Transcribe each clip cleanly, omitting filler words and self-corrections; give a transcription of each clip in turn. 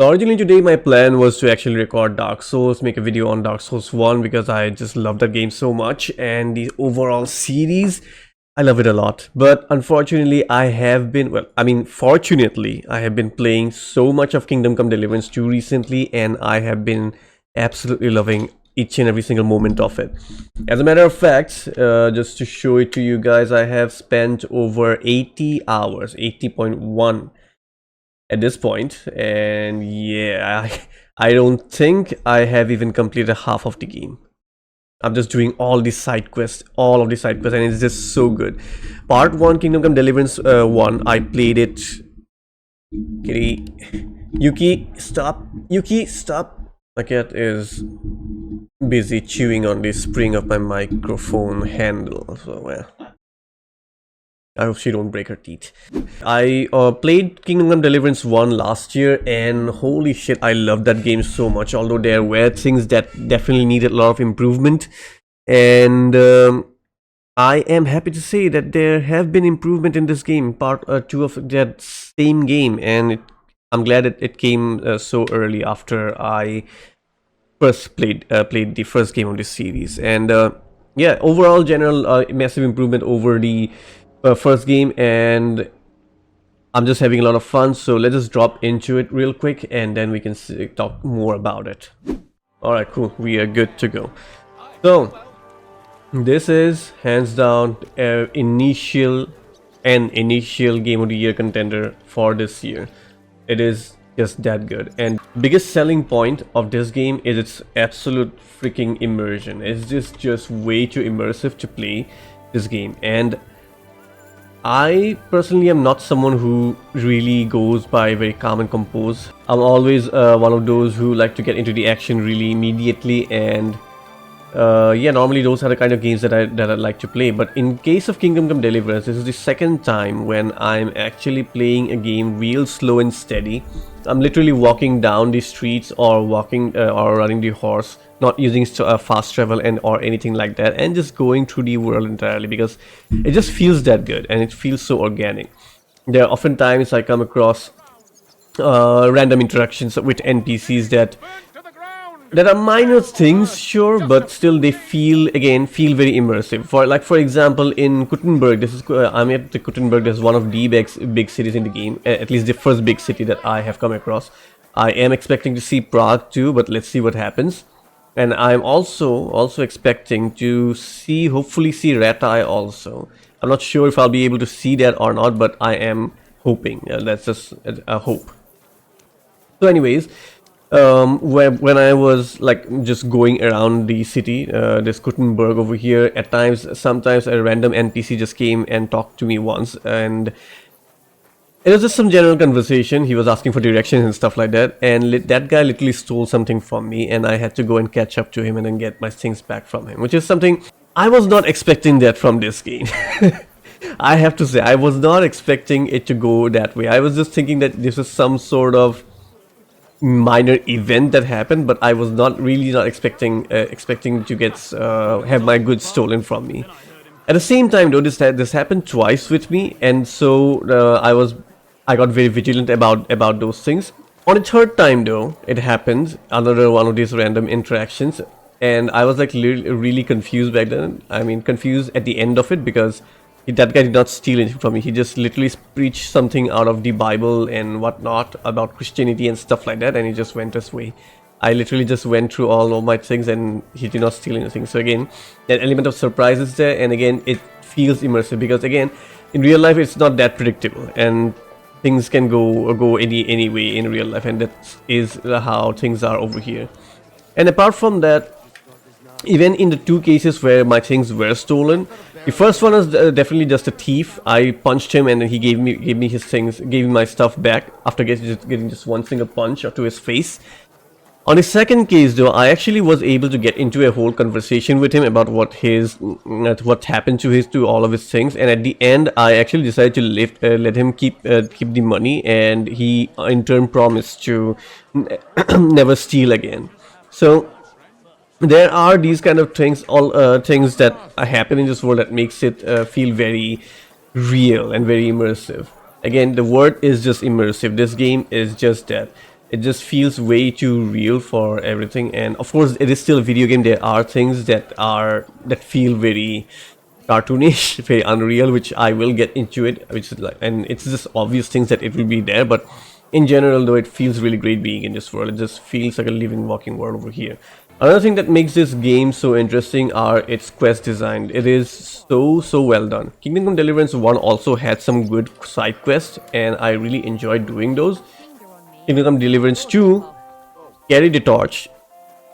So originally today my plan was to actually record Dark Souls, make a video on Dark Souls 1 because I just love that game so much, and the overall series, I love it a lot. But unfortunately I have been, fortunately I have been playing so much of Kingdom Come Deliverance 2 recently, and I have been absolutely loving each and every single moment of it. As a matter of fact, just to show it to you guys, I have spent over 80 hours, 80.1 at this point, and yeah, I don't think I have even completed half of the game. I'm just doing all the side quests, and it's just so good. Part 1, Kingdom Come Deliverance 1, I played it. Kitty, Yuki, stop. Yuki, stop. My cat is busy chewing on the spring of my microphone handle, so well, I hope she don't break her teeth. I played Kingdom Come Deliverance 1 last year, and holy shit, I love that game so much, although there were things that definitely needed a lot of improvement. And I am happy to say that there have been improvement in this game, part 2 of that same game, and I'm glad it came so early after I first played the first game of this series. And yeah, overall general massive improvement over the first game, and I'm just having a lot of fun. So let's just drop into it real quick, and then we can talk more about it. Alright, cool, we are good to go. So this is hands down initial game of the year contender for this year. It is just that good, and biggest selling point of this game is its absolute freaking immersion. It's just way too immersive to play this game. And I personally am not someone who really goes by very calm and composed. I'm always one of those who like to get into the action really immediately, and yeah, normally those are the kind of games that I like to play. But in case of Kingdom Come Deliverance, this is the second time when I'm actually playing a game real slow and steady. I'm literally walking down the streets, or walking or running the horse, not using fast travel or anything like that, and just going through the world entirely, because it just feels that good and it feels so organic. There are often times I come across random interactions with NPCs that are minor things, sure, but still they feel very immersive. For example, in Gutenberg, I'm at the Gutenberg. There's one of the big cities in the game, at least the first big city that I have come across. I am expecting to see Prague too, but let's see what happens. And I'm also expecting to hopefully see Ratai also. I'm not sure if I'll be able to see that or not, but I am hoping. That's just a hope. So anyways, when I was like just going around the city, this Gutenberg over here, sometimes a random NPC just came and talked to me once, and it was just some general conversation. He was asking for directions and stuff like that, and that guy literally stole something from me, and I had to go and catch up to him and then get my things back from him, which is something I was not expecting that from this game. I have to say, I was not expecting it to go that way. I was just thinking that this is some sort of minor event that happened, but I was not expecting to get have my goods stolen from me. At the same time though, this happened twice with me, and so I got very vigilant about those things. On the third time though, it happened, another one of these random interactions, and I was like really confused back then. I mean, confused at the end of it, because that guy did not steal anything from me. He just literally preached something out of the Bible and whatnot about Christianity and stuff like that, and he just went his way. I literally just went through all of my things, and he did not steal anything. So again, that element of surprise is there, and again, it feels immersive, because again, in real life, it's not that predictable, and things can go any way in real life, and that is how things are over here. And apart from that, even in the two cases where my things were stolen, the first one was definitely just a thief. I punched him, and he gave me his things, gave me my stuff back after getting just one single punch to his face. On the second case though, I actually was able to get into a whole conversation with him about what happened to all of his things, and at the end I actually decided to let him keep the money, and he in turn promised to never steal again. So there are these kind of things, things that happen in this world that makes it feel very real and very immersive. Again, the word is just immersive. This game is just that. It just feels way too real for everything, and of course it is still a video game. There are things that feel very cartoonish, very unreal, which I will get into it, which is like, and it's just obvious things that it will be there, but in general though, it feels really great being in this world. It just feels like a living, walking world over here. Another thing that makes this game so interesting are its quest design. It is so well done. Kingdom Come Deliverance 1 also had some good side quests, and I really enjoyed doing those. Kingdom Come Deliverance 2 carried the torch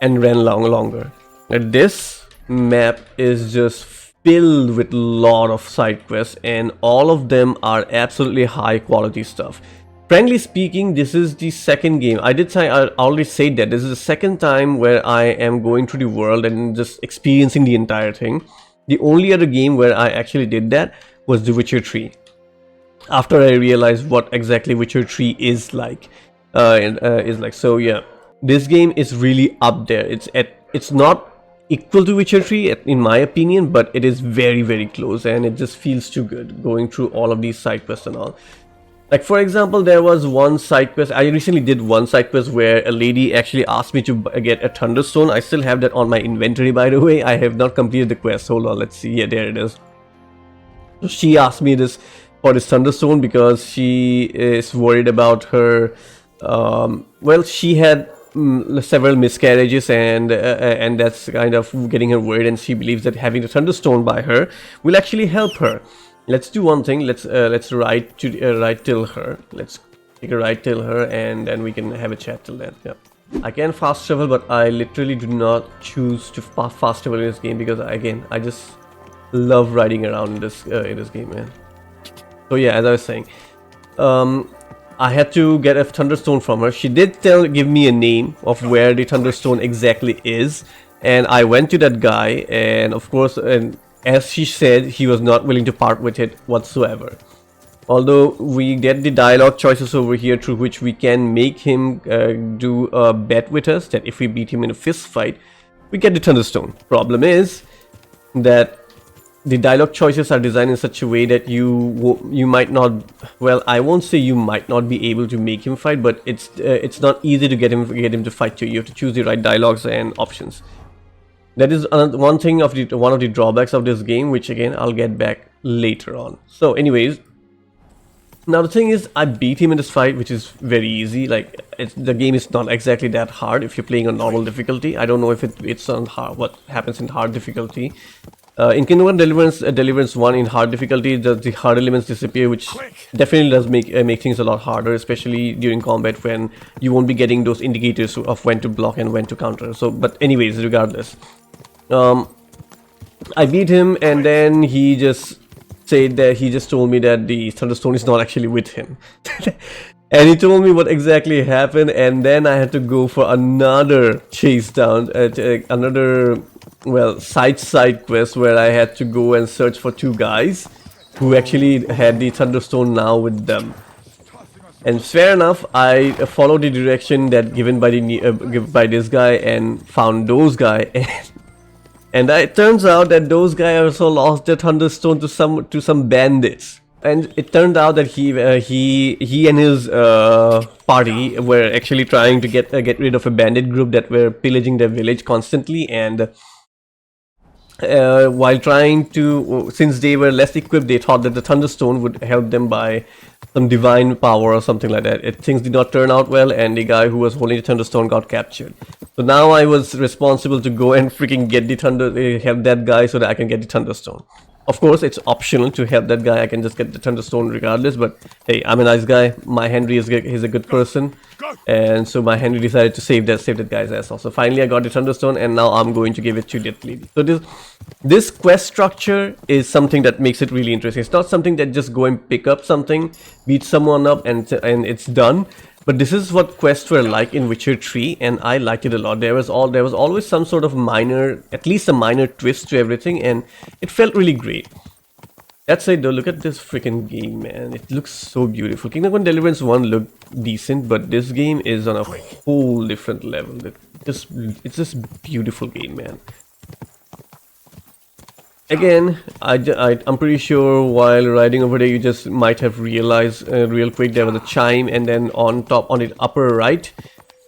and ran longer. And this map is just filled with a lot of side quests, and all of them are absolutely high quality stuff. Frankly speaking, this is the second game. I already said that this is the second time where I am going through the world and just experiencing the entire thing. The only other game where I actually did that was The Witcher 3. After I realized what exactly Witcher 3 is like. So yeah, this game is really up there. It's not equal to Witcher 3 in my opinion, but it is very close, and it just feels too good going through all of these side quests and all. Like for example, there was one side quest. I recently did one side quest where a lady actually asked me to get a thunderstone. I still have that on my inventory, by the way. I have not completed the quest. Hold on, let's see. Yeah, there it is. So she asked me this for this thunderstone because she is worried about her. Well, she had several miscarriages, and that's kind of getting her worried. And she believes that having the thunderstone by her will actually help her. Let's do one thing. Let's ride till her. Let's take a ride till her, and then we can have a chat till then. Yeah, I can fast travel, but I literally do not choose to fast travel in this game because I just love riding around in this game, man. So yeah, as I was saying, I had to get a thunderstone from her. She did give me a name of where the thunderstone exactly is, and I went to that guy, and of course, and as she said, he was not willing to part with it whatsoever. Although we get the dialogue choices over here through which we can make him do a bet with us that if we beat him in a fist fight, we get the thunderstone. Problem is that the dialogue choices are designed in such a way that you might not, well, I won't say you might not be able to make him fight, but it's not easy to get him to fight you. You have to choose the right dialogues and options. That is one thing of one of the drawbacks of this game, which again I'll get back later on. So anyways, now the thing is, I beat him in this fight, which is very easy. Like the game is not exactly that hard if you're playing on normal difficulty. I don't know if it's on hard, what happens in hard difficulty. In Kingdom Come Deliverance 1 in hard difficulty, the hard elements disappear, which definitely does make things a lot harder, especially during combat when you won't be getting those indicators of when to block and when to counter. So, but anyways, regardless, I beat him, and then he just said that he just told me that the thunderstone is not actually with him. And he told me what exactly happened, and then I had to go for another chase down, another, well, side quest where I had to go and search for two guys who actually had the thunderstone now with them. And fair enough, I followed the direction that given by this guy and found those guys. And it turns out that those guys also lost their thunderstone to some bandits. And it turned out that he and his party were actually trying to get rid of a bandit group that were pillaging their village constantly. And while trying to, since they were less equipped, they thought that the thunderstone would help them by some divine power or something like that. Things did not turn out well, and the guy who was holding the thunderstone got captured. So now I was responsible to go and freaking get the help that guy so that I can get the thunderstone. Of course, it's optional to help that guy. I can just get the thunderstone regardless, but hey, I'm a nice guy. My Henry is a good person, and so my Henry decided to save that guy's ass also. Finally, I got the thunderstone, and now I'm going to give it to that lady. So this quest structure is something that makes it really interesting. It's not something that just go and pick up something, beat someone up, and it's done. But this is what quests were like in Witcher 3, and I liked it a lot. There was always some sort of at least a minor twist to everything, and it felt really great. That said though, look at this freaking game, man. It looks so beautiful. Kingdom Come Deliverance 1 looked decent, but this game is on a whole different level. It's just beautiful game, man. Again, I'm pretty sure while riding over there, you just might have realized real quick there was a chime, and then on top, on the upper right,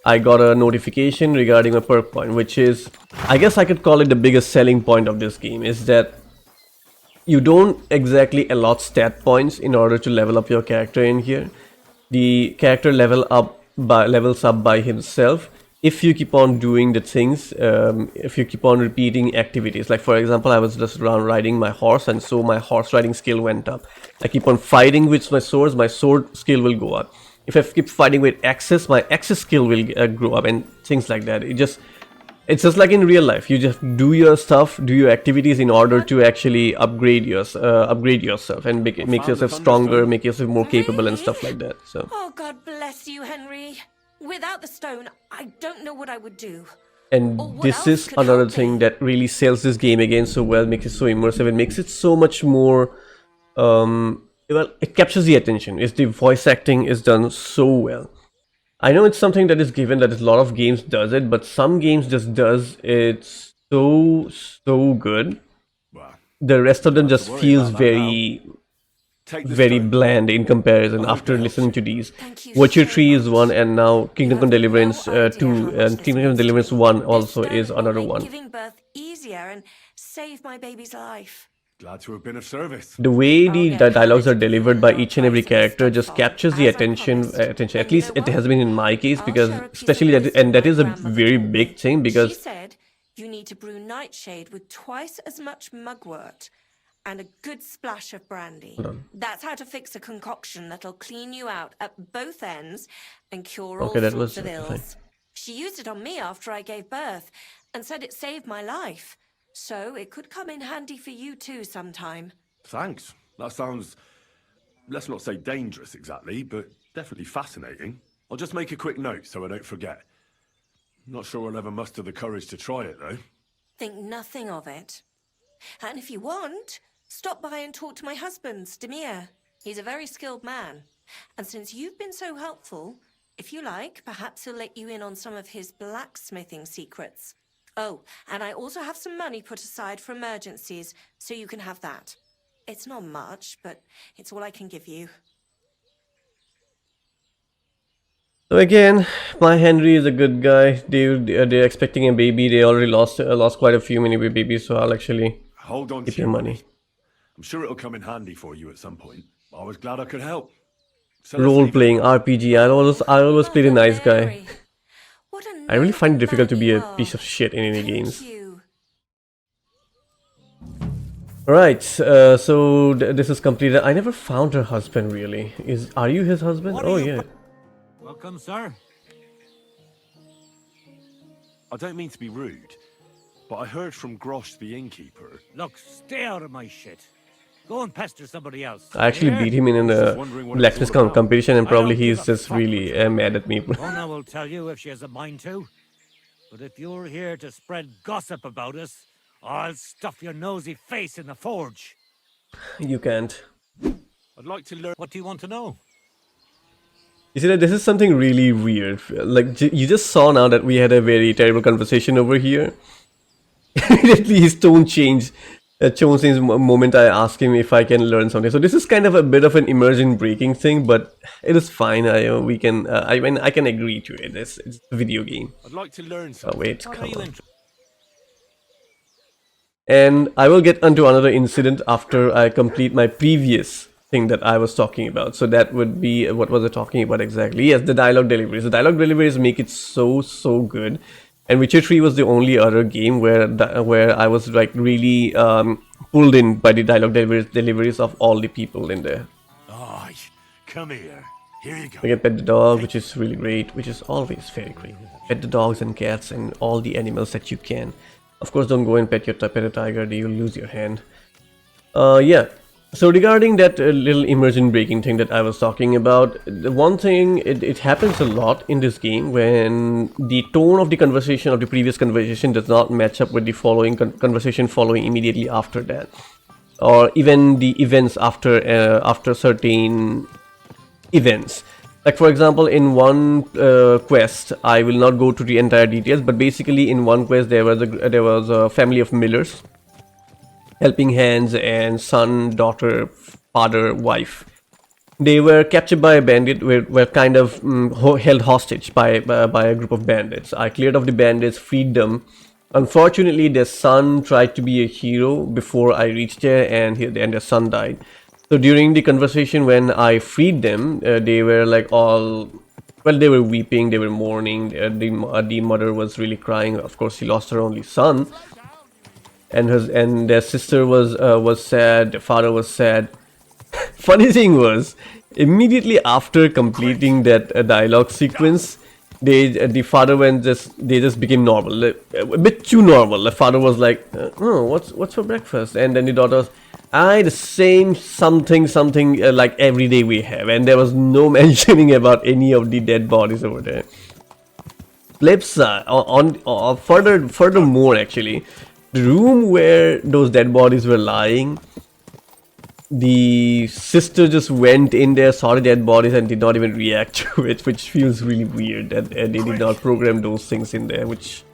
I got a notification regarding a perk point, which is, I guess I could call it the biggest selling point of this game, is that you don't exactly allot stat points in order to level up your character in here. The character levels up by himself if you keep on doing the things, if you keep on repeating activities. Like for example, I was just around riding my horse, and so my horse riding skill went up. I keep on fighting with my sword skill will go up. If I keep fighting with axes, my axis skill will grow up, and things like that. It's just like in real life. You just do your stuff, do your activities in order to actually upgrade yourself and make yourself stronger, make yourself more capable and stuff like that. So. Oh, God bless you, Henry. Without the stone, I don't know what I would do. And this is another thing that really sells this game again so well, makes it so immersive, and makes it so much more, well, it captures the attention. The voice acting is done so well. I know it's something that is given, that a lot of games does it, but some games just does it so good. The rest of them just feels very bland in comparison after listening to these. Witcher 3 is one, and now Kingdom Come Deliverance 2 and Kingdom Come Deliverance 1 also is another one. Giving birth easier and save my baby's life. Glad to have been of service. The way the dialogues are delivered by each and every character just captures the attention. At least it has been in my case, because especially that is a very big thing, because she said you need to brew nightshade with twice as much mugwort and a good splash of brandy. That's how to fix a concoction that'll clean you out at both ends and cure all sorts of ills. She used it on me after I gave birth and said it saved my life. So it could come in handy for you too sometime. Thanks. That sounds, let's not say dangerous exactly, but definitely fascinating. I'll just make a quick note so I don't forget. Not sure I'll ever muster the courage to try it though. Think nothing of it. And if you want, stop by and talk to my husband, Demir. He's a very skilled man. And since you've been so helpful, if you like, perhaps he'll let you in on some of his blacksmithing secrets. Oh, and I also have some money put aside for emergencies, so you can have that. It's not much, but it's all I can give you. So again, my Henry is a good guy. They're expecting a baby. They already lost quite a few many babies, so I'll actually hold on keep to your money. I'm sure it'll come in handy for you at some point. I was glad I could help. So role-playing RPG. I always play the nice guy. I really find it difficult to be a piece of shit in any games. Alright, so this is completed. I never found her husband really. Are you his husband? Oh yeah. Welcome, sir. I don't mean to be rude, but I heard from Grosh the innkeeper. Look, stay out of my shit. Go and pester somebody else. I actually beat him in a blacksmith competition, and probably he's just really mad at me. Mona will tell you if she has a mind to. But if you're here to spread gossip about us, I'll stuff your nosy face in the forge. You can't. I'd like to learn. What do you want to know? You see that this is something really weird. Like, you just saw now that we had a very terrible conversation over here. Immediately his tone changed. Since the moment I asked him if I can learn something. So this is kind of a bit of an immersion breaking thing, but it is fine. I can agree to it. It's a video game. I'd like to learn something. Oh wait, come on. And I will get onto another incident after I complete my previous thing that I was talking about. So that would be, what was I talking about exactly? Yes, the dialogue deliveries. The dialogue deliveries make it so good. And Witcher 3 was the only other game where I was like really pulled in by the dialogue deliveries of all the people in there. Oh, come here. Here you go. We can pet the dog, which is really great, which is always very great. Pet the dogs and cats and all the animals that you can. Of course, don't go and pet a tiger, you'll lose your hand. Yeah. So regarding that little immersion breaking thing that I was talking about, the one thing, it happens a lot in this game when the tone of the conversation of the previous conversation does not match up with the following conversation following immediately after that, or even the events after certain events. Like for example, in one quest, I will not go to the entire details, but basically in one quest there was a family of millers. helping hands, and son, daughter, father, wife. They were captured by a bandit, were kind of held hostage by a group of bandits. I cleared off the bandits, freed them. Unfortunately, their son tried to be a hero before I reached there, and their son died. So during the conversation when I freed them, they were like all, well, they were weeping, they were mourning. The mother was really crying. Of course, she lost her only son, and their sister was sad. Their father was sad. Funny thing was, immediately after completing that dialogue sequence, the father they just became normal, a bit too normal. The father was like, "Oh, what's for breakfast?" And then the daughter was, "I the same something like every day we have," and there was no mentioning about any of the dead bodies over there. Flip side, furthermore, actually, the room where those dead bodies were lying, the sister just went in there, saw the dead bodies, and did not even react to it, which feels really weird that they did not program those things in there, which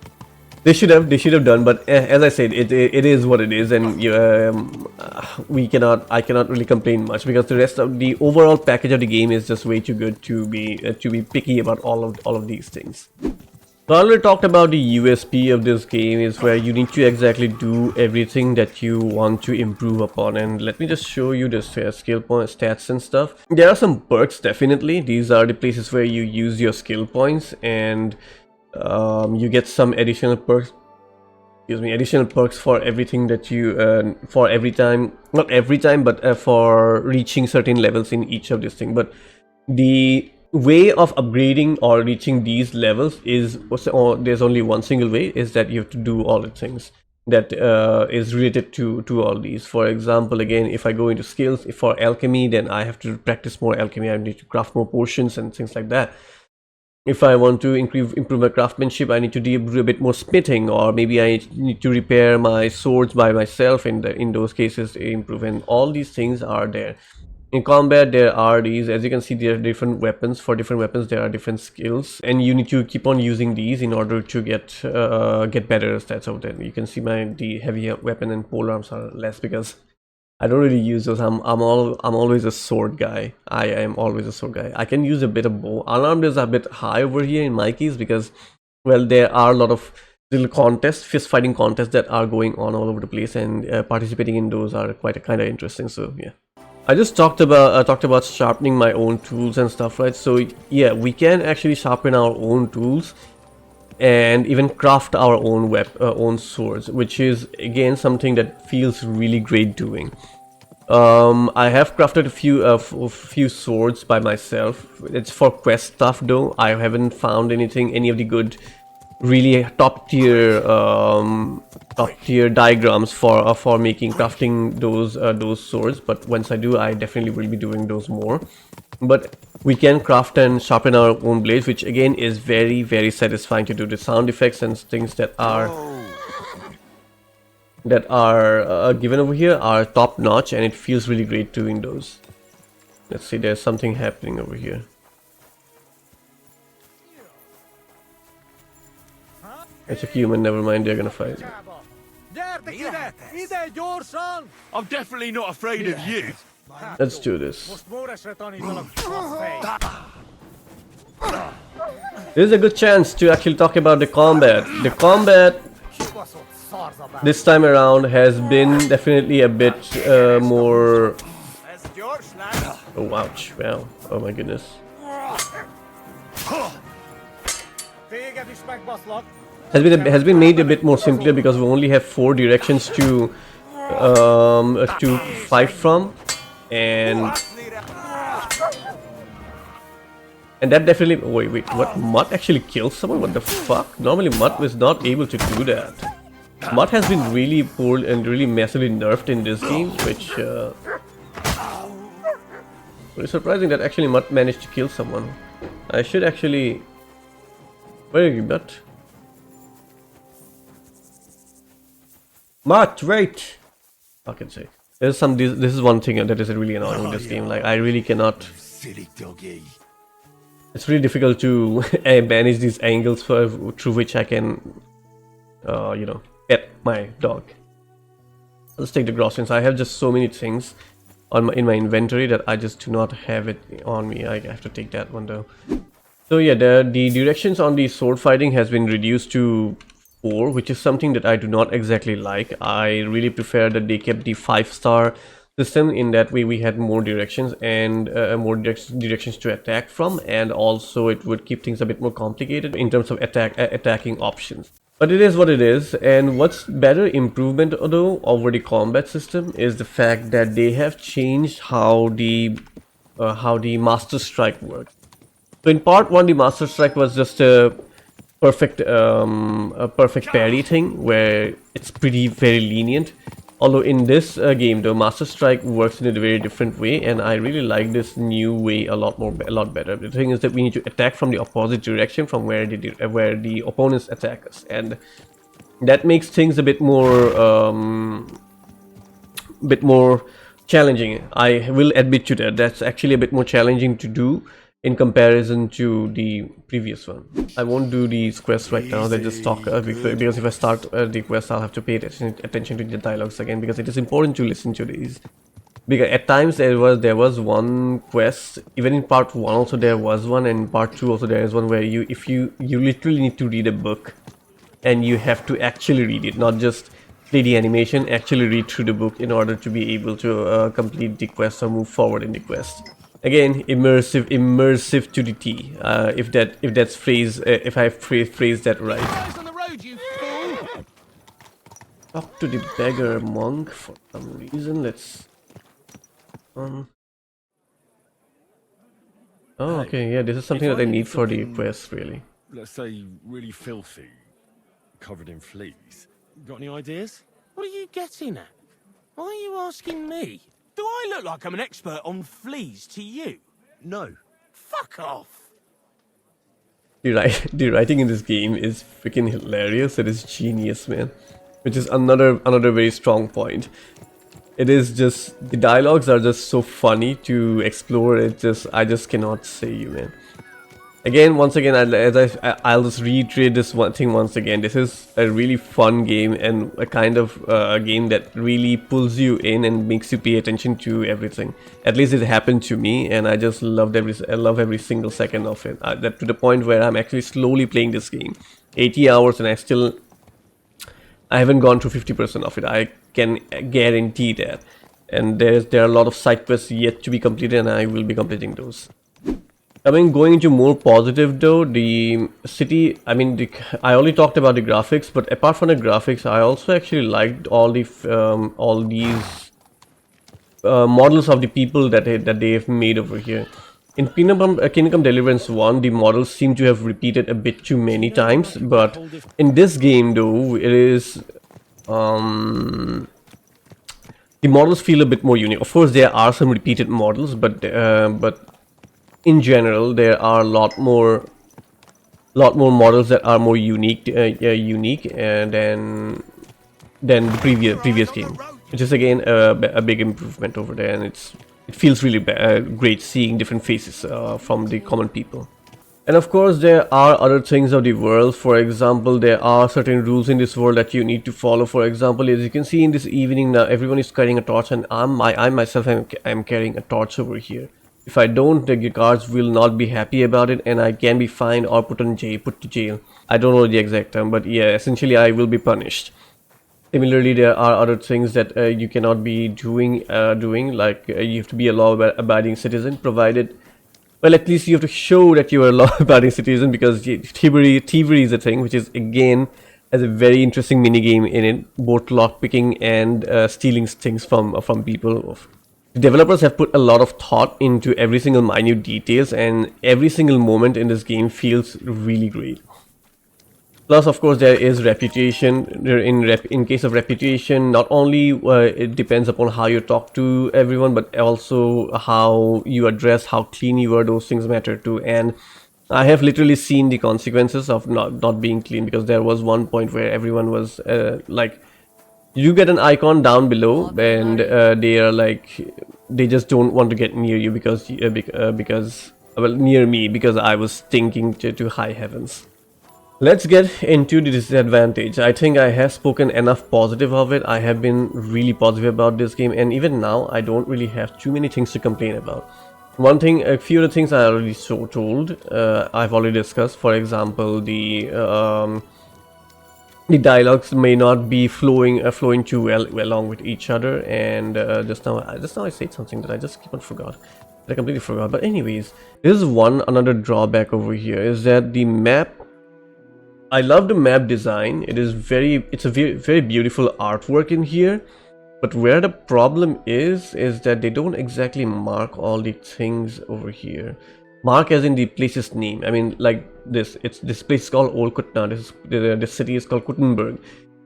they should have done. But as I said, it is what it is, and I cannot really complain much, because the rest of the overall package of the game is just way too good to be picky about all of these things. So I already talked about the USP of this game is where you need to exactly do everything that you want to improve upon. And let me just show you the skill points, stats and stuff. There are some perks, definitely. These are the places where you use your skill points, and you get some additional perks. Additional perks for everything that you for every time, not every time, but for reaching certain levels in each of these things. But the way of upgrading or reaching these levels is, there's only one single way, is that you have to do all the things that is related to all these. For example, again, if I go into skills for alchemy, then I have to practice more alchemy. I need to craft more potions and things like that. If I want to improve my craftsmanship, I need to do a bit more smithing, or maybe I need to repair my swords by myself. In those cases, improve, and all these things are there. In combat, there are these, as you can see, there are different weapons. For different weapons, there are different skills, and you need to keep on using these in order to get better stats out there. You can see the heavy weapon and polearms are less because I don't really use those. I'm always a sword guy. I am always a sword guy. I can use a bit of bow. Unarmed is a bit high over here in my case because, well, there are a lot of little contests, fist fighting contests that are going on all over the place, and participating in those are kind of interesting. So yeah. I just talked about sharpening my own tools and stuff, right? So yeah, we can actually sharpen our own tools and even craft our own own swords, which is again something that feels really great doing. I have crafted a few swords by myself. It's for quest stuff though. I haven't found any of the good, really top tier diagrams for making crafting those swords, but once I do, I definitely will be doing those more. But we can craft and sharpen our own blades, which again is very, very satisfying to do. The sound effects and things that are given over here are top notch, and it feels really great doing those. Let's see, there's something happening over here. It's a human, never mind, they're gonna fight. I'm definitely not afraid of you. Let's do this. This is a good chance to actually talk about the combat. The combat this time around has been definitely a bit more... Oh, ouch. Wow. Oh my goodness. Has been made a bit more simpler because we only have 4 directions to fight from, and that definitely... Wait, what? Mutt actually kills someone? What the fuck? Normally Mutt was not able to do that. Mutt has been really poor and really massively nerfed in this game, which very surprising that actually Mutt managed to kill someone. I should actually... Where are you, Mutt? Mutt, wait! Fucking sake. There's some... This is one thing that is really annoying with this game. Like, I really cannot... Silly doggy. It's really difficult to manage these angles through which I can, you know, pet my dog. Let's take the groceries. I have just so many things on in my inventory that I just do not have it on me. I have to take that one though. So yeah, the directions on the sword fighting has been reduced to 4, which is something that I do not exactly like. I really prefer that they kept the 5-star system. In that way we had more directions and more directions to attack from, and also it would keep things a bit more complicated in terms of attacking options. But it is what it is, and what's better improvement though over the combat system is the fact that they have changed how the Master Strike works. So in part 1, the Master Strike was just a perfect parry thing where it's very lenient. Although in this game, the Master Strike works in a very different way, and I really like this new way a lot better. The thing is that we need to attack from the opposite direction from where the opponents attack us, and that makes things a bit more challenging. I will admit to that. That's actually a bit more challenging to do in comparison to the previous one. I won't do these quests right now. They just talk because if I start the quest, I'll have to pay attention to the dialogues again, because it is important to listen to these. Because at times there was one quest, even in part 1 also there was one, and in part 2 also there is one where you literally need to read a book, and you have to actually read it, not just play the animation, actually read through the book in order to be able to complete the quest or move forward in the quest. Again, immersive to the T. If I phrased that right. Talk to the beggar monk for some reason. Let's. Oh, okay. Yeah, this is something that I need for the quest, really. Let's say really filthy, covered in fleas. Got any ideas? What are you getting at? Why are you asking me? Do I look like I'm an expert on fleas to you? No. Fuck off! The writing in this game is freaking hilarious. It is genius, man. Which is another very strong point. It is just, the dialogues are just so funny to explore. I just cannot say you, man. Again, once again, I'll just reiterate this one thing once again. This is a really fun game, and a kind of a game that really pulls you in and makes you pay attention to everything. At least it happened to me, and I just loved I love every single second of it. That to the point where I'm actually slowly playing this game, 80 hours, and I haven't gone through 50% of it. I can guarantee that. And there are a lot of side quests yet to be completed, and I will be completing those. Going into more positive though, the city, I only talked about the graphics, but apart from the graphics, I also actually liked all these models of the people that they have made over here. In Kingdom Deliverance 1, the models seem to have repeated a bit too many times, but in this game though, it is the models feel a bit more unique. Of course, there are some repeated models, but in general, there are a lot more models that are more unique than the previous game, which is again a big improvement over there, and it feels really great seeing different faces from the common people. And of course, there are other things of the world. For example, there are certain rules in this world that you need to follow. For example, as you can see in this evening now, everyone is carrying a torch, and I myself am carrying a torch over here. If I don't, the guards will not be happy about it, and I can be fined or put to jail. I don't know the exact term, but yeah, essentially I will be punished. Similarly, there are other things that you cannot be doing, like you have to be a law-abiding citizen, provided, well, at least you have to show that you are a law-abiding citizen, because thievery is a thing, which is again has a very interesting mini game in it, both lockpicking and stealing things from people. The developers have put a lot of thought into every single minute details, and every single moment in this game feels really great. Plus, of course, there is reputation. In case of reputation, not only it depends upon how you talk to everyone, but also how you address, how clean you are. Those things matter too. And I have literally seen the consequences of not being clean, because there was one point where everyone was like, you get an icon down below, and they are like, they just don't want to get near you because near me, because I was stinking to high heavens. Let's get into the disadvantage. I think I have spoken enough positive of it. I have been really positive about this game, and even now I don't really have too many things to complain about. One thing, a few of the things I already told, I've already discussed. For example, the dialogues may not be flowing too well along with each other, and just now I said something that I just keep on forgot. I completely forgot. But anyways, there's another drawback over here is that the map. I love the map design. It's a very beautiful artwork in here. But where the problem is that they don't exactly mark all the things over here. Mark as in the place's name. I mean, like this. This place is called Old Kutna. This city is called Kuttenberg.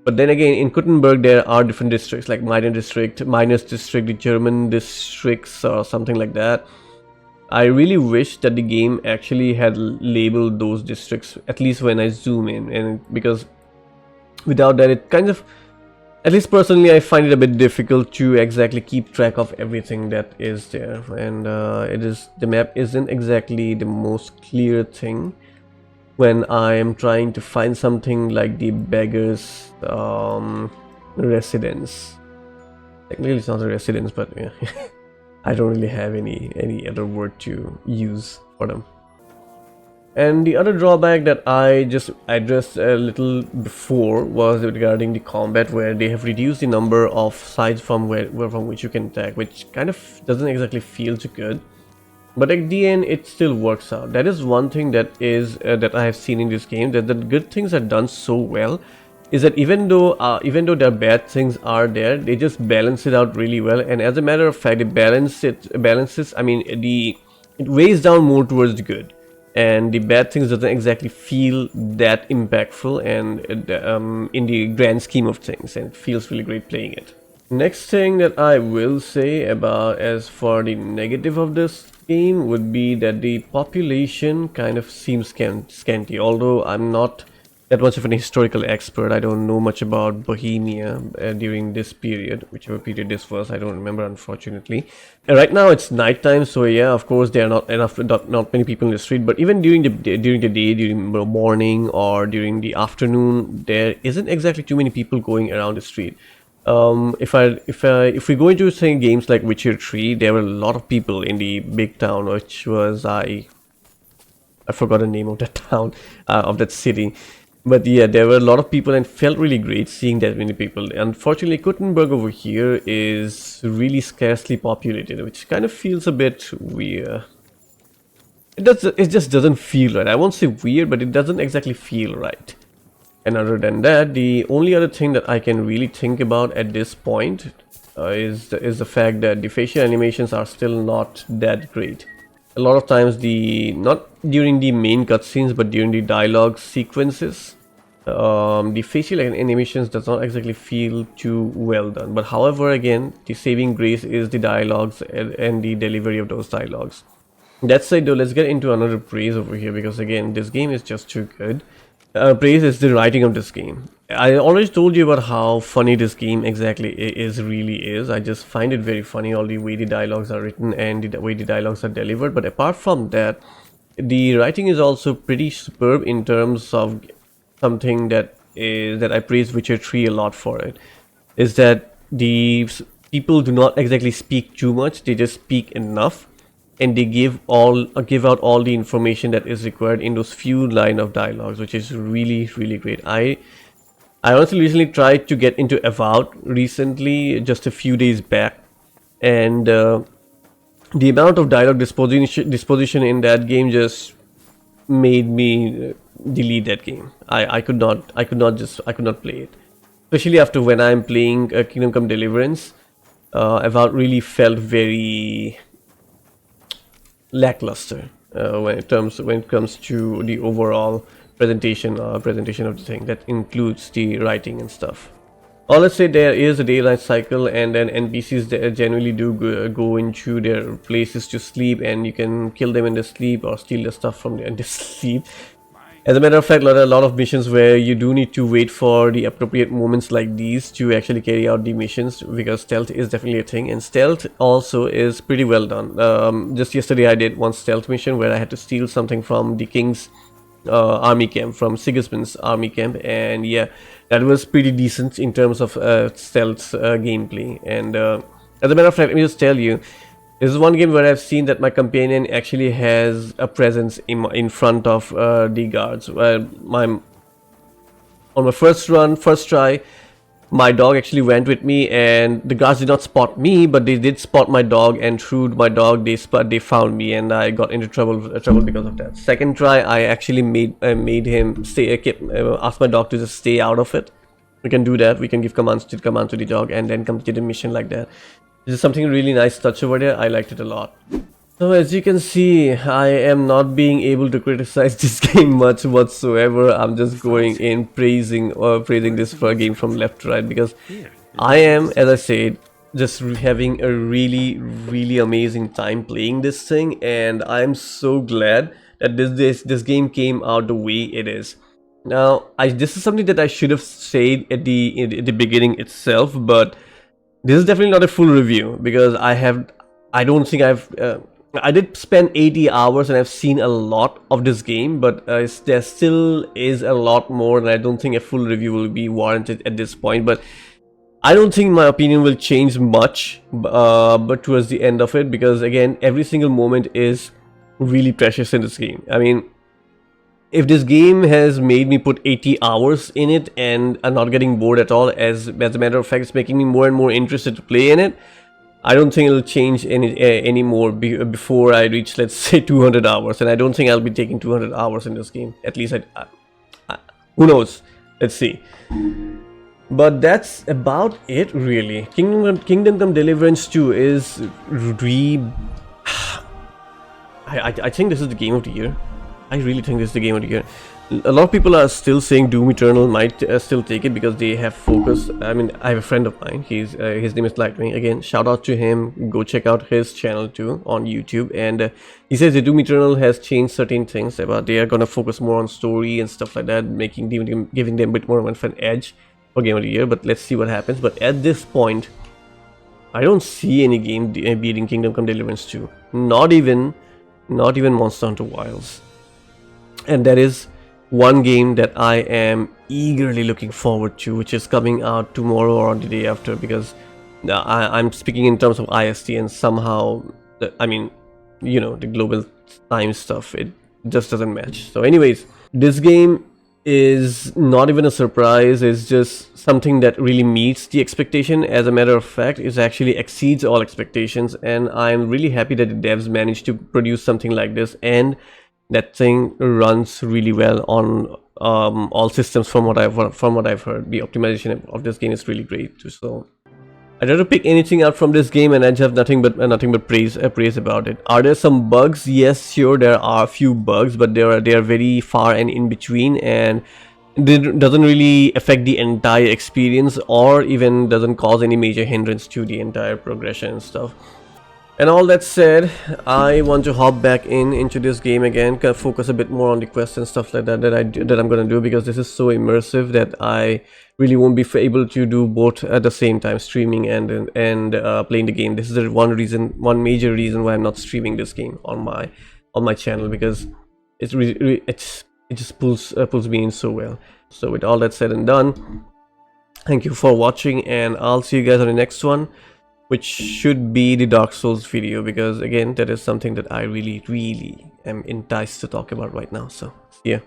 But then again, in Kuttenberg there are different districts, like Minor District, Miners District, the German districts, or something like that. I really wish that the game actually had labeled those districts, at least when I zoom in, and because without that it kind of, at least personally, I find it a bit difficult to exactly keep track of everything that is there, and the map isn't exactly the most clear thing when I am trying to find something like the beggar's residence. Technically it's not a residence, but yeah. I don't really have any other word to use for them. And the other drawback that I just addressed a little before was regarding the combat, where they have reduced the number of sides from which you can attack, which kind of doesn't exactly feel too good. But at the end, it still works out. That is one thing that that I have seen in this game, that the good things are done so well, is that even though their bad things are there, they just balance it out really well. And as a matter of fact, it balances. I mean, it weighs down more towards the good, and the bad things doesn't exactly feel that impactful, and in the grand scheme of things, and it feels really great playing it. Next thing that I will say about as for the negative of this game would be that the population kind of seems scanty. Although I'm not that much of an historical expert, I don't know much about Bohemia during this period, whichever period this was, I don't remember, unfortunately. And right now it's nighttime, so yeah, of course there are not many people in the street. But even during the day, during the morning or during the afternoon, there isn't exactly too many people going around the street. If we go into saying games like Witcher 3, there were a lot of people in the big town, which was I forgot the name of that town, of that city. But yeah, there were a lot of people, and felt really great seeing that many people. Unfortunately, Kuttenberg over here is really scarcely populated, which kind of feels a bit weird. It just doesn't feel right. I won't say weird, but it doesn't exactly feel right. And other than that, the only other thing that I can really think about at this point is the fact that the facial animations are still not that great. A lot of times, not during the main cutscenes, but during the dialogue sequences, the facial animations does not exactly feel too well done. But however, again, the saving grace is the dialogues and the delivery of those dialogues. That said though, let's get into another praise over here, because again, this game is just too good. Praise is the writing of this game. I already told you about how funny this game exactly really is. I just find it very funny, all the way the dialogues are written and the way the dialogues are delivered. But apart from that, the writing is also pretty superb in terms of something that I praise Witcher 3 a lot for. It is that the people do not exactly speak too much, they just speak enough, and they give out all the information that is required in those few line of dialogues, which is really great. I honestly recently tried to get into Avowed recently, just a few days back, and the amount of dialogue disposition in that game just made me delete that game. I could not play it, especially after when I'm playing Kingdom Come Deliverance. Avowed really felt very lackluster when it comes to the overall presentation of the thing. That includes the writing and stuff. Or let's say there is a day-night cycle, and then NPCs that generally do go into their places to sleep, and you can kill them in their sleep or steal their stuff from their sleep. As a matter of fact, a lot of missions where you do need to wait for the appropriate moments like these to actually carry out the missions, because stealth is definitely a thing, and stealth also is pretty well done. Just yesterday I did one stealth mission where I had to steal something from the king's army camp, from Sigismund's army camp, and yeah, that was pretty decent in terms of stealth gameplay. And as a matter of fact, let me just tell you, this is one game where I've seen that my companion actually has a presence in front of the guards. On my first try, my dog actually went with me, and the guards did not spot me, but they did spot my dog, and through my dog they found me, and I got into trouble because of that. Second try, I actually made him stay, asked my dog to just stay out of it. We can do that. We can give commands to the dog and then complete the mission like that. This is something really nice touch over there. I liked it a lot. So as you can see, I am not being able to criticize this game much whatsoever. I'm just going in praising this for a game from left to right, because I am, as I said, just having a really amazing time playing this thing, and I'm so glad that this game came out the way it is. Now, this is something that I should have said at the beginning itself, but this is definitely not a full review, because I did spend 80 hours and I've seen a lot of this game, but there still is a lot more, and I don't think a full review will be warranted at this point. But I don't think my opinion will change much but towards the end of it, because again, every single moment is really precious in this game. I mean, if this game has made me put 80 hours in it and I'm not getting bored at all, as a matter of fact, it's making me more and more interested to play in it, I don't think it'll change anymore before I reach, let's say, 200 hours. And I don't think I'll be taking 200 hours in this game. At least who knows? Let's see. But that's about it, really. Kingdom Come Deliverance 2 is I think this is the game of the year. I really think this is the game of the year. A lot of people are still saying Doom Eternal might still take it because they have focus. I mean, I have a friend of mine. His name is Lightwing. Again, shout out to him. Go check out his channel too on YouTube. And he says the Doom Eternal has changed certain things. About they are gonna focus more on story and stuff like that, giving them a bit more of an edge for game of the year. But let's see what happens. But at this point, I don't see any game beating Kingdom Come Deliverance 2. Not even Monster Hunter Wilds. And that is one game that I am eagerly looking forward to, which is coming out tomorrow or on the day after, because I'm speaking in terms of IST, and somehow, I mean, you know, the global time stuff, it just doesn't match. So anyways, this game is not even a surprise. It's just something that really meets the expectation. As a matter of fact, it actually exceeds all expectations, and I'm really happy that the devs managed to produce something like this, and that thing runs really well on all systems from what I've heard. The optimization of this game is really great too. So I don't have to pick anything out from this game, and I just have nothing but praise about it. Are there some bugs? Yes, sure, there are a few bugs, but they are very far and in between, and it doesn't really affect the entire experience, or even doesn't cause any major hindrance to the entire progression and stuff. And all that said, I want to hop back into this game again, focus a bit more on the quests and stuff like that that I'm gonna do, because this is so immersive that I really won't be able to do both at the same time, streaming and playing the game. This is one major reason why I'm not streaming this game on my channel, because it just pulls me in so well. So with all that said and done, thank you for watching, and I'll see you guys on the next one, which should be the Dark Souls video, because again, that is something that I really am enticed to talk about right now. So, yeah.